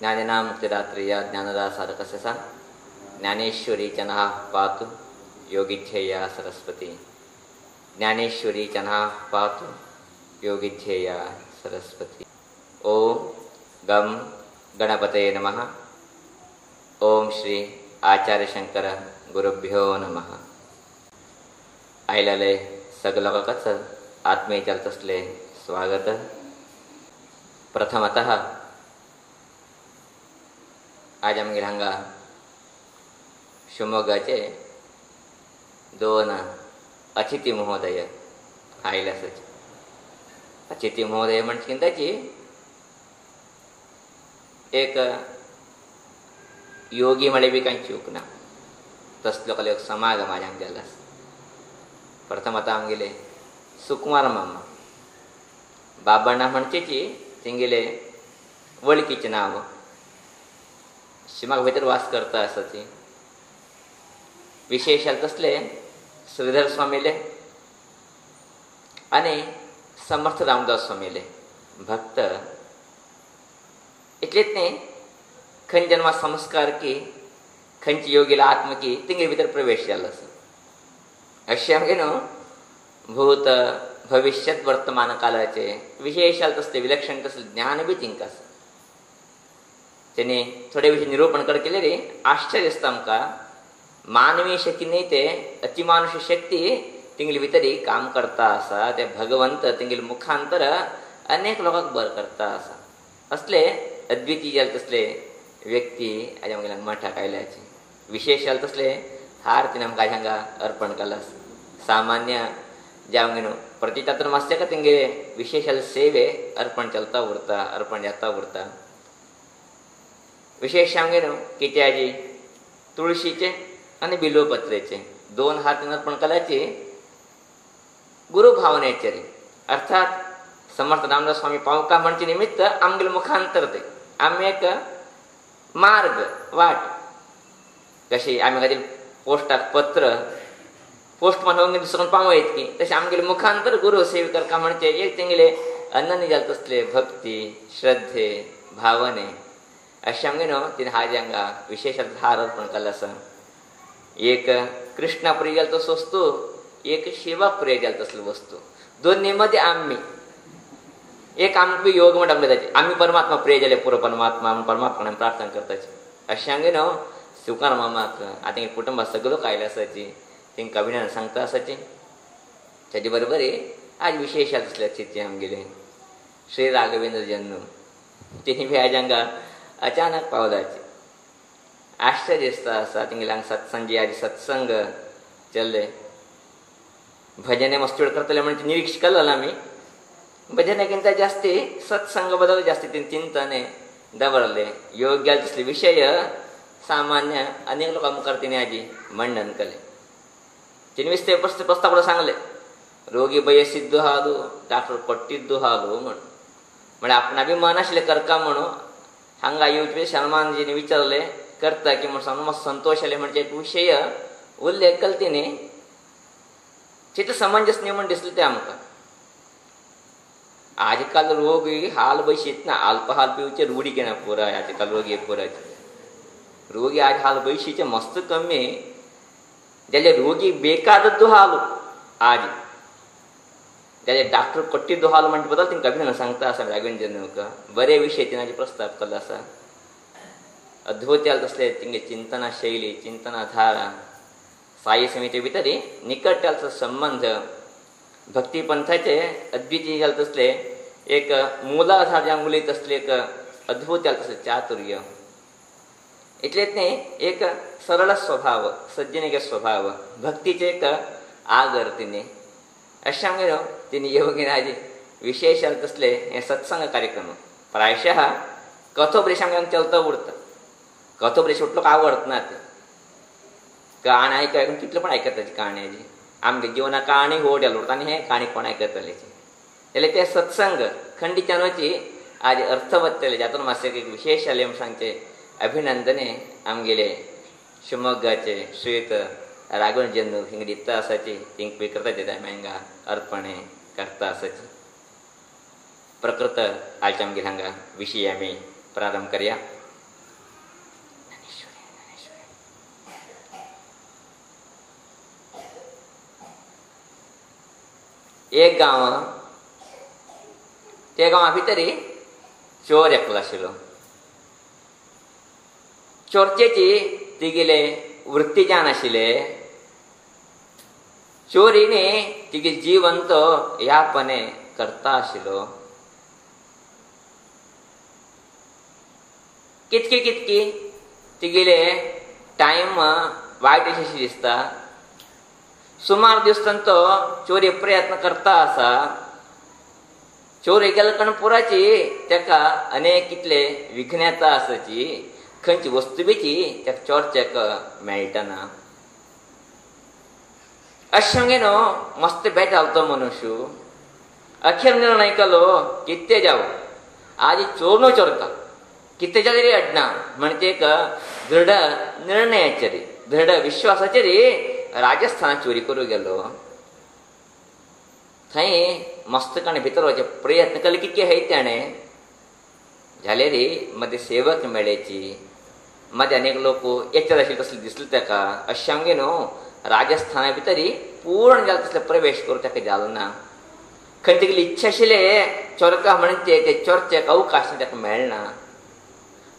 ज्ञानिना मुक्तिदात्रेय ज्ञानदा साधकस्य सा ज्ञानेश्वरी चनः पातु योगिध्येया सरस्वती। ज्ञानेश्वरी चनः पातु योगिध्येया सरस्वती। ओम गम गणपतये नमः। ओम श्री आचार्य शंकर गुरुभ्यो नमः। आयलाले सगळं आत्मीय चालत असले स्वागत। प्रथमतः आज आमगेर हांगा शिवमोगाचे दोन अतिथी महोदय आयले आसाचे। अतिथी महोदय म्हणजे ताची एक योगी म्हळे बी कांय चूक ना, तसलो कसलो एक समागम आज हांगा जाल्लो आसा। प्रथमतः आमगेले सुकुमार मामा बाबण्णा म्हणचेची तेंगेले वळखीचे नाव शिमाग भितर वास करता आसाची। विशेष तसले श्रीधर स्वामीले आनी समर्थ रामदास स्वामीले भक्त इतलेच न्ही, खंय जन्मा संस्कार की खंयची योगीला आत्म की तेंगे भितर प्रवेश जाल्लो आसा। अशें आमगे न्हू भूत भविष्यत वर्तमान कालाचे विशेष तसले विलक्षण तसले ज्ञान बी तिंका आसा। तेणी थोडे विशय निरूपण कर केले रे आश्चर्य दिसता आमकां। मानवी शक्ती न्ही ते अतिमानुष शक्ती तिंगले भितरी काम करता आसा। ते भगवंत तिंगेले मुखांतर अनेक लोकांक बर करता आसा। असले अद्वितीय जाले तसले व्यक्ती आज आमगेल्या मठाक आयल्याचे। विशेष जाले तसले हार तिने आमकां आज हांगा अर्पण केला आसा। सामान्य जे आमगे न्हू प्रतितात्र मातशें का तेंगे विशेष सेवे अर्पण चलता उरता, अर्पण जाता उरता। विशेष आमगे न्हू कित्याची तुळशीचे आनी बिल्वपत्रेचे दोन हार तिने अर्पण केल्याचे गुरु भावनेचे रे। अर्थात समर्थ रामदास स्वामी पावका म्हणचे निमित्त आमगेले मुखांतर ते आमी एक मार्ग वाट कशी आमी खातीर पोस्टाक पत्र पोस्टमॅन होऊन दुसऱ्यान पावो इतकी तशें आमगेले मुखांतर गुरु सेवे करता म्हणचे एक तेंगेले अनन्य जाले तसले भक्ती श्रद्धे भावने अशें आमगे न्हू तिने हाजे हांगा विशेष हार अर्पण केल्लो आसा। एक कृष्णा प्रिय जालो तसो वस्तू, एक शिवा प्रिय जालो तसलो वस्तू, दोन्ही मध्ये आम्ही एक आमकां योग म्हणटा ताचे आमी परमात्मा प्रिय जाले पुरो परमात्मा परमात्मा प्रार्थना करताचे। अशें आमगे न्हू सुकार मामाक आतां कुटुंबा सगळो आयले आसाची तेंकां अभिनंदन सांगता आसाची। तेजे बरोबर आज विशेष तसले अतिथी आमगेले श्री राघवेंद्र जन्नू तेणी बी आज हांगा अचानक पावलाचे। आश्चर्य दिसता आसा तेंगेले हांगा सत्संगी आज सत्संग चल्ले। भजने मस्त वेळ करतले म्हणजे निरीक्षण केलें आमी। भजनेकिंत जास्ती सत्संग बद्दल जास्ती चिंतन दवरले। योग्य तसले विशय सामान्य अनेक लोकां मुखार तेणी आजी मंडन केले। तिने विस्ते प्रस्ताव सांगले रोगी बयसिद्धू हालू डॉक्टर पट्टिद्धू हालू म्हण आपणा बी मन आसले करका म्हणून हांगा येवचे सन्मानजीने विचारले करता की म्हण सांगून मातसो संतोश आले म्हणजे एक विशय उल्लेख केलो तिने चित्र समंजस न्ही म्हण दिसले ते आमकां। आजकाल रोग हाल बयशीत ना अल्पहाल पिवचे रूढी केना पुराय आजकाल रोगी पुराय रोगी आज हाल बयशीचे मस्त कमी जाल्यार रोगी ಬೇಕಾದದ್ದು हाल आज जाल्यार डॉक्टर ಕೊಟ್ಟಿದ್ದು हाल म्हणजे बद्दल तिंका अभिनंदन सांगता आसा राघवेंद्र जन्नूक बरे विशय तिने प्रस्ताव केल्लो आसा। अद्भुत जाले तसले तिंगे चिंतना शैली चिंतना धारा साई समिती भितर निकट जाल्लो संबंध भक्ती पंथाचे अद्वितीय जाले तसले एक मूलाधार जावन उलयत तसले एक अद्भुत जाले तसले चातुर्य इतलेच न्ही एक सरळ स्वभाव सज्जनिके स्वभाव भक्तीचे एक आगर तिने अशें आमगे न्हू तिने योगीन आज विशेष जाले तसले हे सत्संग कार्यक्रम प्रायशः कथोपदेश आमकां चलता उरता। कथोपदेश उठलो आवडत ना ते काणी आयकून कितले पण आयकताची काणयाची आमगे जिवना काणी हो जालो उरता आनी हे काणी कोण आयकतलेची जाल्यार ते सत्संग खंडीच्यानूची आज अर्थवत्तले जातून मातशें एक विशेश जाले म्हूण सांगचे अभिनंदने आमगेले शिवमोग्गाचे श्रीयुत राघवेंद्र जन्नू हिंग दिता आसाची हिंग पळय करता ते आमी हांगा अर्पणे करता आसाची। प्रकृत आयच्या आमगेर हांगा विशय आमी प्रारंभ करया। एक गांव, त्या गांवा भितर चोर एकलो आशिल्लो. चोरचेची तिगेले वृत्ती जान आशिल्ले. चोरीने तिगे जीवन तो ह्यापणे करता आशिल्लो. कितकी कितकी तिगेले टायम वायट अशी दिसता. सुमार दिवसान तो चोरी प्रयत्न करता आसा. चोरी केल्या कणपुराची तेका अनेक कितले विघ्न येता आसाची. खंयची वस्तू बीची तेका चोरचेक मेळटना. अशें न्हू मस्त बेजालो तो मनुष्य. अखेर निर्णय केलो कितें जावं आज चोर न्हू चोरता कितें जाल्यार अडना म्हणजे एक दृढ निर्णयाचेर दृढ विश्वासाचेर राजस्थानात चोरी करूं गेलो. थंय मस्तकाणे भितर वचचे प्रयत्न केले कितके हे ताणें जाल्यार मदें सेवक मेळ्ळेची. मदें अनेक लोक एचर आशिल्ले तसले दिसले ताका. अशें आमगे न्हू राजस्थाना भितर पूर्ण जालो तसले प्रवेश करूं ताका जालो ना. खंय तेगेली इच्छा आशिल्ले चोरका म्हणून ते चोरचेक अवकाश ताका मेळना.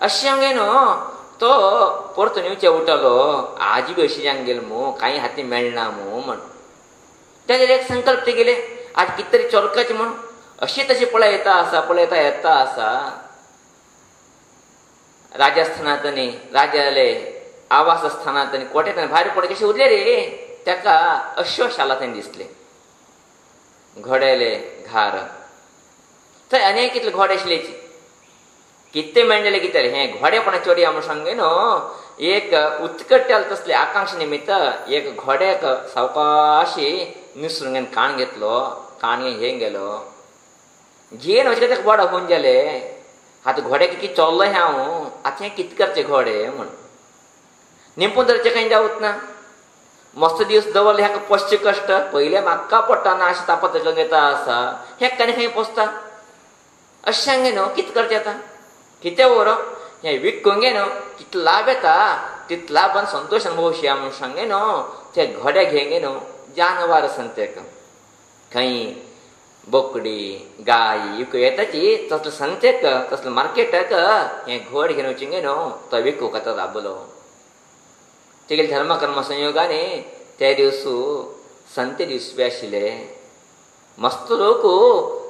अशें आमगे न्हू तो परतून येवचे उठलो. आज बी अशी जावन गेलो मू कांय हाती मेळना मू म्हण. ताजेर एक संकल्प ते गेले आज कितें तरी चोरकाचें म्हूण. अशी तशी पळयता आसा पळयता येता आसा. राजस्थानांत न्ही राजाले आवास स्थानांत न्ही कोट्यांत भायर पडले कशें उरले रे ताका अश्वशाला थंय दिसले. घोड्याले घार थंय अनेक कितले घोडे आशिल्लेची. कितें मेळटलें कितें हें घोडेपणा चोरया म्हूण सांगे न्हू एक उत्कट तसले आकांक्षा निमित्त एक घोड्याक सावकाशी निसरून घेवन काण घेतलो. काण घेवन गेलो. घेवन वचके ताका बडो होऊन गेले. आतां घोड्याक कितें चोरलो हें हांव आतां हें कितें करचें घोडे म्हूण. निंपून धरचें खंय जावच ना. मस्त दीस दवरले हेका पश्च कश्ट पयले म्हाका पडटा ना अशें तापत घेता आसा हें कांय खंय पोसता. अशें सांगे न्हू कितें करचें आतां कितें व्हरो हें विकूंक गे न्हू कितलो लाभ येता तितलो लाभान संतोश अनुभवशी म्हूण सांगे न्हू ते घोड्या घेवन गे न्हू जानवर आसन ताका खंय बोकडी गाय विकूं येताची तसलो संतेक तसलो मार्केटाक हें घोड घेवन वचूंक गे न्हू तो विकूंक आतां लाभलो. तेगेले धर्मकर्म संयोगाने त्या दिवसू संते दीस बी आशिल्ले. मस्त लोक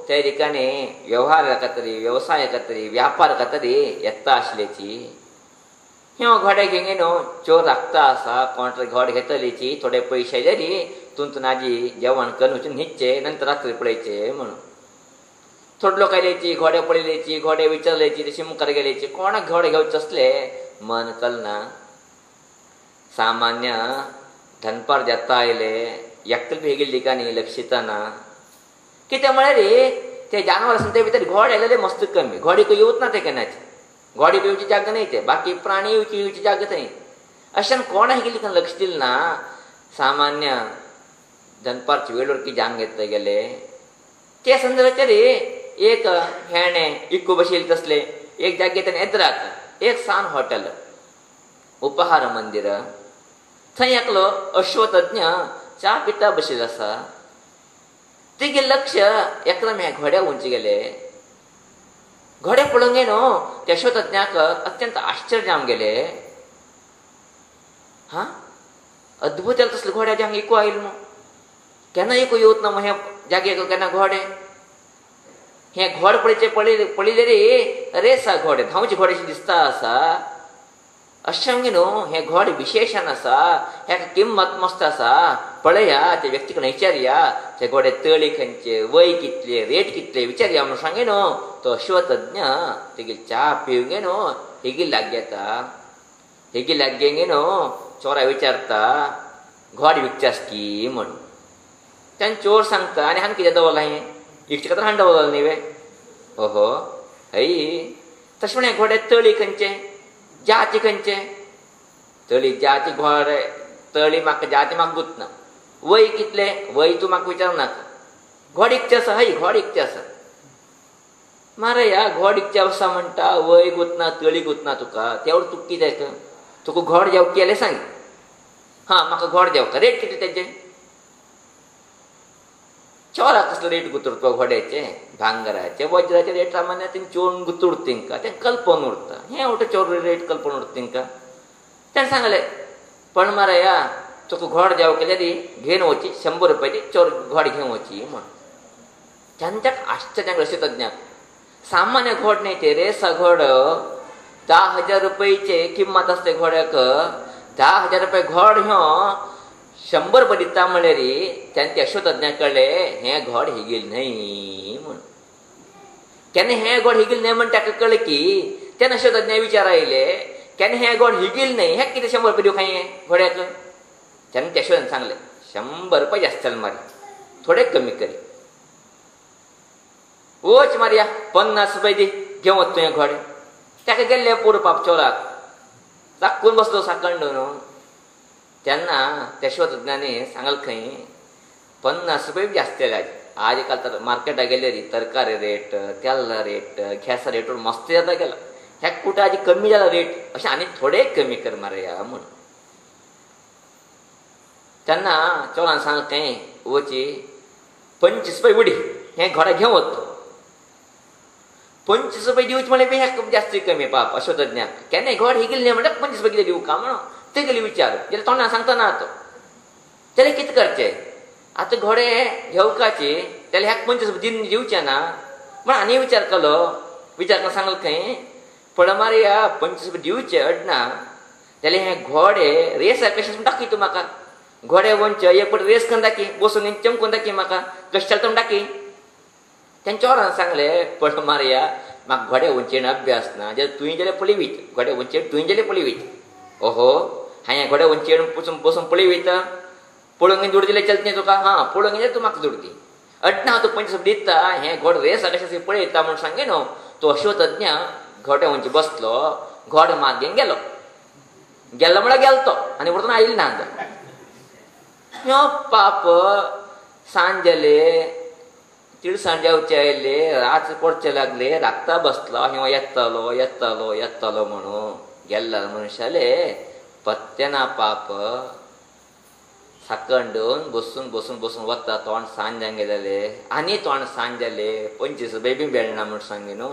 त्या ठिकाणी व्यवहार खातीर व्यवसाय खातीर व्यापार खातीर येता आशिल्लेची. ह्यो घोडे घेवन न्हू चोर राखता आसा कोण तरी घोड घेतलीची थोडे पयशे जरी तुंतून आजी जेवण करून वचून न्हिदचे नंतर रात्री पळयचे म्हणून. थोडे लोक आयलेची घोडे पळयलेची घोडे विचारलेची तशी मुखार गेलेची. कोणाक घोडे घेवचे असले मन कलना. सामान्य धनपार जेता आयले एकटले भेगिल्ली ठिकाणी लक्षिता ना. कितें म्हळ्यार ते जानवर आसा ते भितर घोडे आयलेले मस्त कमी. घोडे खंय येवच ना ते केन्नाचे. घोडे येवची जागा न्हय ते बाकी प्राणी येवची जागा थंय. अशें कोणा गेल्ली खंय लक्ष दिलें ना. सामान्य धनपारचे वेळवरकी जान घेतले गेले. ते संदर्भाचेर एक हेणे इक्कू बशिल्ले तसले एक जागेत येद्राक एक सान हॉटेल उपहार मंदिर थंय एकलो अश्वतज्ञ च्या पिता बशिल्लो आसा. तेगे लक्ष एकदम ह्या घोड्या उंच गेले. घोडे पळोवंक न्हू त्या अश्वतज्ञाक अत्यंत आश्चर्य जावन गेले. हा अद्भुत तसले घोड्या जांग इको आयलो न्हू केन्ना इको येवत ना हे जागेक केन्ना घोडे. हे घोड पळयले रे रेसा घोडे धांवचे घोडेशे दिसता आसा. अशें न्हू हे घोड विशेशान आसा हेका किंमत मस्त आसा. पळया त्या व्यक्ती कडेन विचारया ते घोडे तळी खंयचे वय कितले रेट कितले विचारया म्हूण सांगे न्हू. तो अश्वतज्ञ तेगे च्या पिवंक गे न्हू हेगी लाग घेता. हेगी लाग गे न्हू चोरा विचारता घोड विकचास की म्हणून. त्यान चोर सांगता आनी हांगा कितें दवरलां हें इश्ट खातीर हांगा दवरलां न्ही वे. ओहो हय तशें म्हण घोडे तळी खंयचे जाती खंयचे तळी जाती घोडे तळी म्हाका जाती म्हाका गुतना. वय कितले वय तूं म्हाका विचारनाका. घोड इकचें आसा हय घोड इकचें आसा. मारया घोड इकचें आसा म्हणटा वय गुतना तळी गुतना तुका तेवढ तुका कित्याक तुका घोड जेवक केलें सांग. हा म्हाका घोड जेवका रेट कितले तेजे. चोरा कसले रेट गुतुरतो घोड्याचे भांगराचे वज्राचे रेट सामान्य तिने चोरून गुतुरत तिंका ते कल्पन उरता हे उठे चोर रेट कल्पन उरत तिंका त्याने सांगले पण मारा या तुका घोड जाव केल्यारी घेऊन वची 100 रुपयाची चोर घोड घेऊन वची म्हण त्यांच्या आश्चर्य असे तज्ञात सामान्य घोड नाही ते रेसा घोड 10,000 रुपयाचे किंमत असते घोड्याक 10,000 रुपये घोड ह्यो 100 रुपये दिता म्हणले रे त्यांनी अशोतज्ञा कळले हे घोड हिगील नाही म्हण त्याने हे घोड हिगील नाही म्हण त्याका कळले की त्याने अशोतज्ञा विचारायले त्याने हे घोड हिगील नाही हे किती 100 रुपये देऊ खाई घोड्याक त्याने त्या शोधन सांगले 100 रुपये जास्त मारी थोडे कमी करी ओच मारिया 50 रुपये दे घेऊन तुझे घोडे त्याका गेले पोर पाप चोराक चाकून बसलो साकंडून त्यांना त्या शोधज्ञाने सांगाल खंय 50 रुपये जास्त आजकाल तर मार्केटात गेले री तरकारी रेट तेला रेट गॅस रेट मस्त जाता गेला ह्या कुठं आधी कमी झाला रेट असे आणि थोडे कमी कर मारया म्हणून त्यांना चोरान सांग खंय वची 25 रुपये उडी हे घोडा घेऊन वतो 25 रुपये दिवच म्हणे हे जास्त कमी पाप अशोधज्ञा केन्ना घोड हिगील नाही म्हणटा 25 रुपये किती देऊ का म्हणून ते गेली विचार जाल्यार तोंडान सांगता ना तो जाल्यार कितें करचें आतां घोडे घेवकाचे जाल्यार ह्याक 25 रुपये दिन दिवचे ना म्हण आनी विचार करून सांगल खंय पण मारे 25 रुपये दिवचे अडना जाल्यार हे घोडे रेस कशें दाखय तूं म्हाका घोडे वंच एक पट रेस करून दाखय बसून चमकून दाखय म्हाका कशें चलता दाखय त्यांनी चोरान सांगले पण मारया म्हाका घोडे वंचेन अभ्यास ना जाल्यार तुवें जाल्यार पळयवीत घोडे वंचेन तुवें जाल्यार पळयवीत ओहो हांवें घोडे वंचेन बसून पळयवीत पळोवंक दुड दिले चलते तुका हां पळोवंक गेल्यार तूं म्हाका दुड दी अडना हांव तुका 25 रुपये दिता हें घोड रेस कशें पळयता म्हूण सांगे न्हू तो अशोतज्ञ घोड्या वंचे बसलो घोड मात घेवन गेलो म्हळ्यार गेलो तो आनी परतून आयलो ना ह्यो पाप सांज जाले तिळसाण जेवचे आयले रात पडचे लागले राखता बसलो ह्यो येतलो म्हणून गेल्ला मनशाले पत्त्याना पाप साकंडून बसून वता तोंड सांज जांगे जाले आनी तोंड सांज जाले 25 रुपये बी मेळना म्हूण सांगे न्हू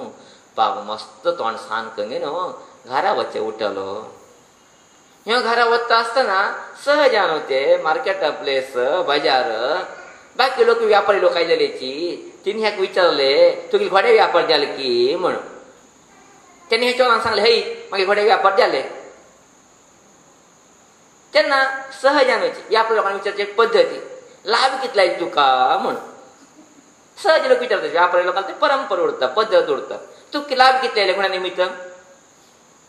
पाप मस्त तोंड सांज कंगे न्हू घरा वच्चे उठलो ह्यो घरा वता आसतना सहजान ते मार्केटा प्लेस बाजार बाकी लोक व्यापारी लोक आयलेलीची तिने ह्याक विचारले तुगे घोडे व्यापार जाले की म्हणून त्याने हे चोरान सांगले हय मागे घोडे व्यापार जाले तेन्ना सहजान व्यापारी लोकांनी विचारचे पद्दती लाभ कितला तुका म्हणून सहज लोक विचारतात व्यापारी लोकांना ते परंपरा उरता पद्दत उरता तुका लाभ कितले आयले कोणा निमित्त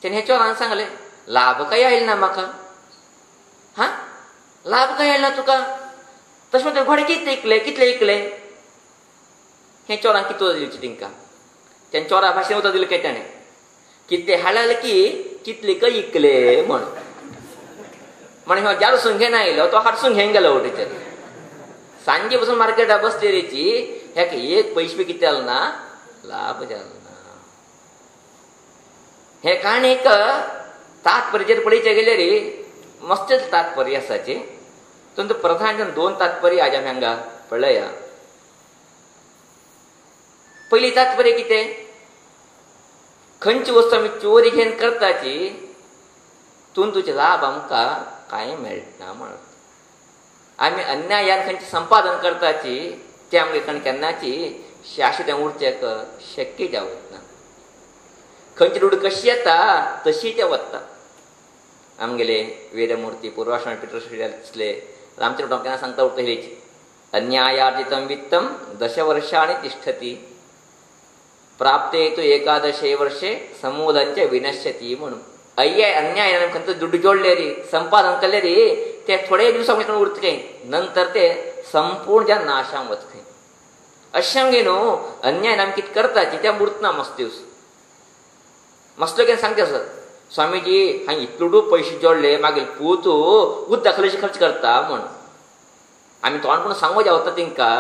त्याने हे चोरान सांगले लाभ काही आयले ना म्हाका हा लाभ काही आयले ना तुका तशें म्हणटा घोडे कितले इकले हे चोरांक कितें उतर दिवचें तिंका तेणे चोरा भाशेन उतर दिलें काय ताणें कितले हाडले की कितले काय इकले म्हण ह्यो जारसून घेवन आयलो तो हाडसून घेवन गेलो वटेचेर सांजे पसून मार्केटा बसले रेची ह्याक एक पयशे बी कितें जालो ना लाभ जालो ना हे काणयेक तात्पर्याचेर पळयचे गेले रे मस्त तात्पर्य आसाचे तो प्रधान 2 तात्पर्य आज आमी हांगा पळया पयली तात्पर्य कितें खंयची वस्तू आमी चोरी घेवन करताची तून तुजे लाभ आमकां कांय मेळना म्हणत आमी अन्यायान खंयचें संपादन करताची तें आमगे केन्नाची शाश्वत उरचें शक्य जावच ना खंयची रूढ कशी येता तशी ते वता आमगेले वेदमूर्ती पूर्वाश्रम पितृश्री रामचंद्र केन्ना सांगता उरतलेची अन्यायार्जितं वित्तं 10 वर्षाणि तिष्ठति प्राप्ते तु 11 वर्षे समूलंच विनश्यति म्हणून अन्यायान खंयचं दुड्ड जोडले रे संपादन केले रे ते थोडे दिवसां उरतले नंतर ते संपूर्ण ज्या नाशां वचले अशें आमगे न्हू अन्यायान आमी कितें करताची तें उरतना मस्त दिवस मस्त केन्ना सांगता सर स्वामीजी हांवें इतलो पयशे जोडले मागीर पूत उद दाखयलेशे खर्च करता म्हण आमी तोंड सांगो जावता तिंका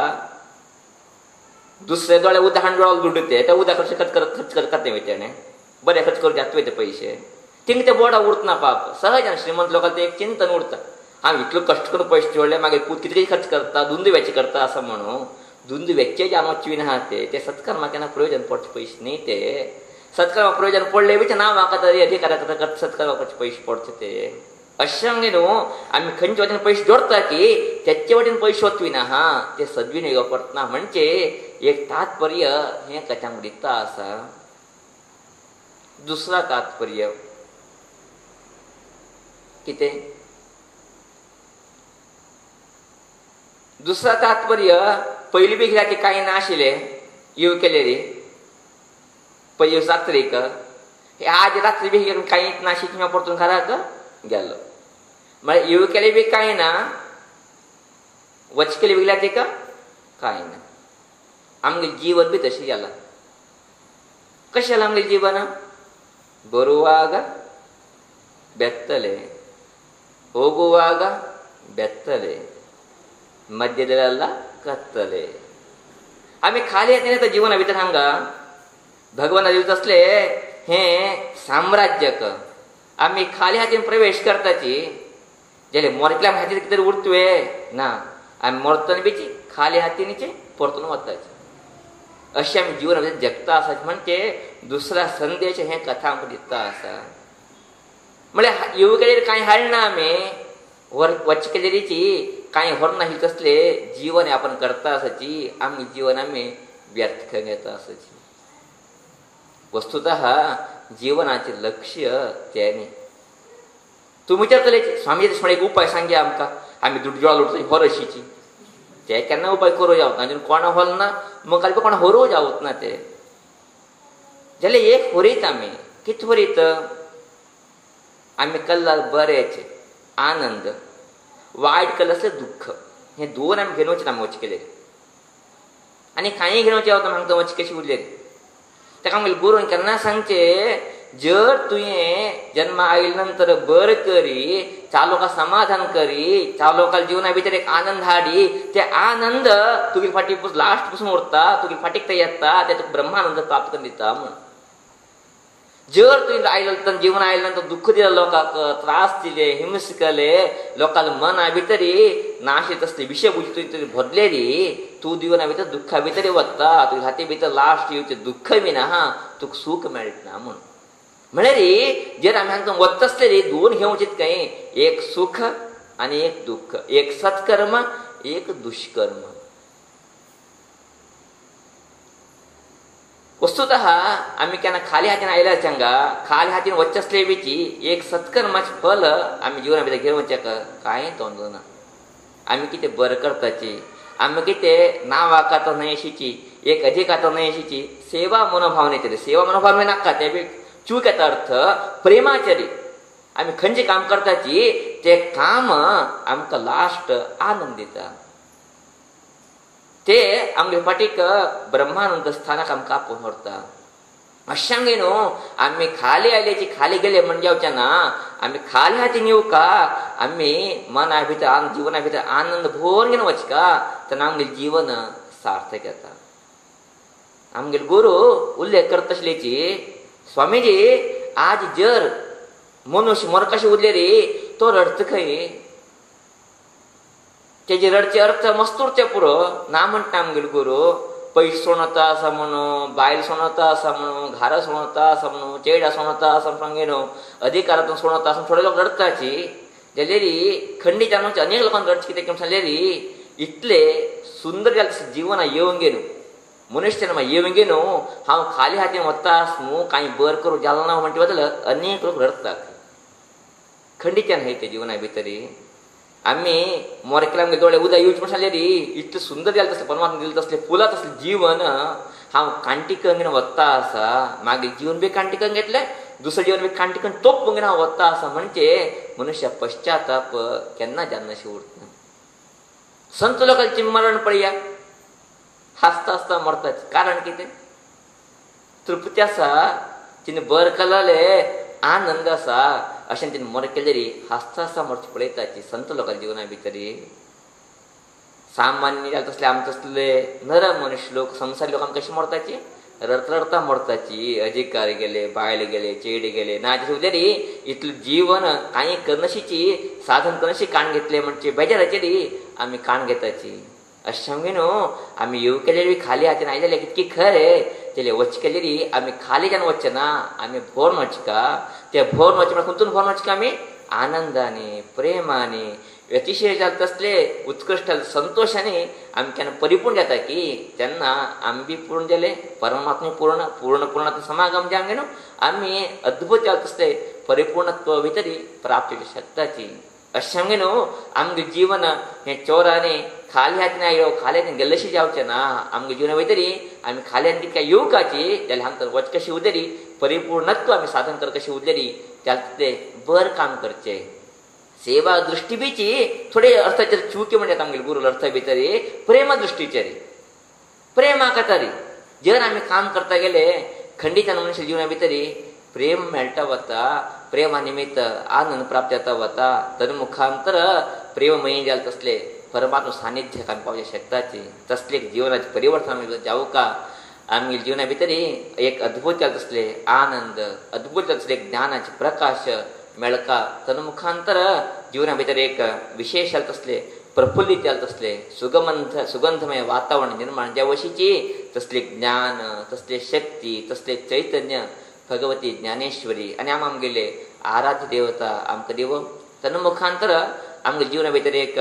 दुसरे दोळे उदाहरण जोडलो दुड्ड ते उदाक खर्च करता तेणे बरे खर्च करून जाता ते पयशे तिंका ते बोर्डा उरतना पाप सहज श्रीमंत लोकांक ते एक चिंतन उरता हांवें इतलो कश्ट करून पयशे जोडले मागीर पूत कितें खर्च करता दुंदव्याचे करता असं म्हणून दुंदू व्यक्ती आमची विना ते सत्कर्मा त्यांना प्रयोजन पडचे पैसे नाही ते सत्कर्मा प्रयोजन पडले बी नाव म्हाका तरी अधिकारात सत्कर्माचे पैसे पडचे ते अशें न्हू आमी खंयचे वटेन पयशे जोडटा की त्याचे वटेन पयशे वचविना हा ते सद्विनियोग करतना म्हणजे एक तात्पर्य हें कथांक दिता आसा. दुसरा तात्पर्य कितें दुसरा तात्पर्य पयलीं बी कित्याक कांय नाशिल्ले येव केले रे पयलीं रात्रीक आज रात्री बी कांयच नाशिल्लें परतून घराक गेलो म्हळ्यार येव केले बी कांय ना वच केले बी तिका कांय ना. आमगे जीवन बी तशें जालां. कशें जालां आमगे जीवन ಬರುವಾಗ ಬೆತ್ತಲೆ ಹೋಗುವಾಗ ಬೆತ್ತಲೆ मध्यदला कत्तले. आम्ही खाली येते जीवन भितर हांगा भगवान दिवत असले हे साम्राज्यक आम्ही खाली हातीन प्रवेश करताची जाल्यार मोरकल्या हातीर कितें उरतवे ना आम्ही मरतना बीची खाली हातीनीचे परतून वताची अशें आमी जीवन भितर जगता आसा म्हणजे दुसरा संदेश हे कथा आमकां दिता आसा. म्हळ्यार येवकेर कांय हाडना आमी वचकेलेरीची कांय व्हर नाशिल्ले तसले जीवन आपण करता आसाची आमी जीवन आमी व्यर्थ खंय घेता आसाची. वस्तुतः जीवनाचें लक्ष्य तें न्ही. तुमी विचारतले स्वामी देशपांडे एक उपाय सांगया आमकां आमी दुडज्वाळ उरता हर अशीची ते केन्ना उपाय करूं जावत ना कोणा हॉल ना मग काल कोणा हरोव जावत ना ते जाल्यार एक होरीत आमी कितें होरीत आमी कल्ला बरेचे आनंद वायट केलें असलें दुख्ख हे दोन आमी घेवन वचना आमी वचकेले आनी कांय घेवन वचें वता म्हाका वच कशी उरलेली ताका आमगेले गुरून केन्ना सांगचे जर तुवें जन्मा आयले नंतर बर करी चार लोकां समाधान करी चार लोकांच्या जिवना भितर एक आनंद हाडी ते आनंद तुगे फाटी लास्ट पासून उरता तुगे फाटीक ते येता ते तुका ब्रह्मानंद प्राप्त करून दिता म्हण. जर तुवें आयले जीवन आयले नंतर दुख्ख दिलें लोकांक त्रास दिले हिंस केले लोकांच्या मना भितर नाशित असले विशय बुजी तुवें भरलेली तूं जिवना भितर दुख्खा भितर वता तुगे हाती भितर लास्ट येवचें दुख्ख बी ना हा तुका सूख मेळटना म्हण. म्हळ्यार जर आमी हांगा वता आसलेली दोन घेवचेत काय एक सुख आनी एक दुख्ख एक सत्कर्म एक दुष्कर्म. वस्तुतः आमी केन्ना खाली हातीन आयल्यार हांगा खाली हातीन वच्चे आसले बीची एक सत्कर्माचें फल आमी जिवना भितर घेवन वचें कांय तोंद ना. आमी कितें बरें करपाची आमी कितें नांवां न्हय अशीची एक अधिकार न्हय अशीची सेवा मनोभावनेचेर सेवा मनोभावने नाका ते बी चूक येता अर्थ प्रेमाचेर आमी खंयचें काम करताची ते काम आमकां लास्ट आनंद दिता ते आमगे फाटीक ब्रह्मानंद स्थानाक आमकां आपोवन व्हरता. अशांगे न्हू आमी खाली आयल्याची खाली गेले म्हणजे जावचें ना आमी खाली हातीन येवका आमी मना भितर जिवना भितर आनंद भरून घेवन वचका तेन्ना आमगे जीवन सार्थक येता. आमगेले गुरू उल्लेख करता आसलेची स्वामीजी आज जर मनुष्य मर कशें उरले रे तो रडता खंय तेजे रडचे अर्थ मस्तूरचे पुरो ना म्हणटा आमगेले गुरू पयशे सोणता आसा म्हणून बायल सोणता आसा म्हणून घारां सोणता आसा म्हणून चेडा सोणता आसा सांगे न्हू अधिकारांतून सोणता आसा थोडे लोक रडताची जाल्यार खंडीच्यान अनेक लोकांक रडचे कितें सांगलें इतले सुंदर जालें जिवना येवंगे न्हू मनुश्य जन्म येवंगे न्हू हांव खाली हातीन वता न्हू कांय बर करूं जालो ना म्हणटा जाल्यार अनेक लोक रडतात. खंडीच्यान हाय ते जिवना भितर आमी मोरकेला आमगे दोळे उदक येवचें म्हण सांगलें इतलें सुंदर जालें तसलें परमात्मा दिलें तसलें फुलां तसलें जीवन हांव कांटिकन घेवन वता आसा मागीर जीवन बी कांटिकन घेतलें दुसरें जीवन बी कांटिकन तोप घेवन हांव वता आसा म्हणजे मनुश्य पश्चाताप केन्ना जावनाशें उरता. संत लोकांचें मरण पळया हांसता हांसता मरताच कारण कितें तृप्ती आसा तिने बर केलेले आनंद आसा अशें तिने मर केलेली हांसता हांसता मरची पळयताची संत लोकांच्या जिवना भितर. सामान्य जालें तसले आमचे तसले नर मनुश्य लोक संवसारी लोक कशी मरताची रडता रडता मरताची अधिकार गेले बायल गेले चेडे गेले ना उरलें इतलें जीवन कांय करनाशिची साधन करनाशी काण घेतले म्हणजे बेजाराचेर आमी काण घेताची अशें आमगे न्हू आमी येव केलेली खाली हातीन आयले जाल्यार कितकी खरे तेले वच केलेली आमी खाली जावन वचचे ना आमी भोवन वचचे का ते भोवन वचचे म्हळ्यार खंयतून भोवन वचचे का आमी आनंदाने प्रेमाने अतिशय जाता तसले उत्कृश्ट संतोषाने आमी केन्ना परिपूर्ण जाता की तेन्ना आमी बी पूर्ण जाले परमात्मा पूर्ण समागम जे आमगे न्हू आमी अद्भुत जाता तसले परिपूर्णत्व भितरी प्राप्त शकताची अशें आमगे न्हू आमगे जीवन हें चोरांनी खाली हातीन आयलो खाली हातीन गेल्लेशी जावचें ना आमगे जिवना भितरी आमी खाली हातीन कितल्या येवकाची जाल्यार आमकां वच कशी उरलेली परिपूर्णत्व आमी साधन कर कशी उरलेली जाल्यार ते बर काम करचें सेवा दृष्टी बीची थोडे अर्थाचेर चुकी म्हणटात आमगे गुरू अर्थ भितर प्रेम दृश्टीचेर प्रेम आकातारी जर आमी काम करता गेले खंडीत मनुष्य जिवना भितर प्रेम मेळटा वता प्रेमा निमित्त आनंद प्राप्त जाता वता तद मुखांतर प्रेममयी जाले तसले परमात्मा सानिध्याक आमी पावचे शकताची तसले जिवनाचे परिवर्तन आमी जावं का आमगे जिवना भितर एक अद्भुत जाले तसले आनंद अद्भुत जाले तसले ज्ञानाचे प्रकाश मेळका तद मुखांतर जिवना भितर एक विशेष जाले तसले प्रफुल्लीत जाले तसले सुगंधमय वातावरण निर्माण ज्या वशीची तसले ज्ञान तसले शक्ती तसले चैतन्य भगवती ज्ञानेश्वरी आनी आमगेले आराध्य देवता आमकां दिवो तन मुखांतर आमगे जिवना भितर एक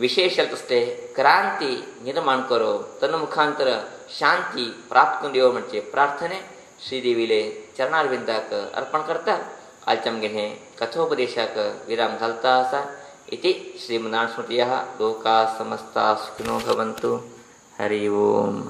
विशेष तसले क्रांती निर्माण करो तन मुखांतर शांती प्राप्त करून दिवो म्हणजे प्रार्थने श्रीदेवीले चरणारविंदाक अर्पण करता आयच्या आमगे हे कथोपदेशाक विराम घालता आसा इति श्रीमन्नारायण स्मृतयः लोकाः समस्ताः सुखिनो भवन्तु हरि ओम।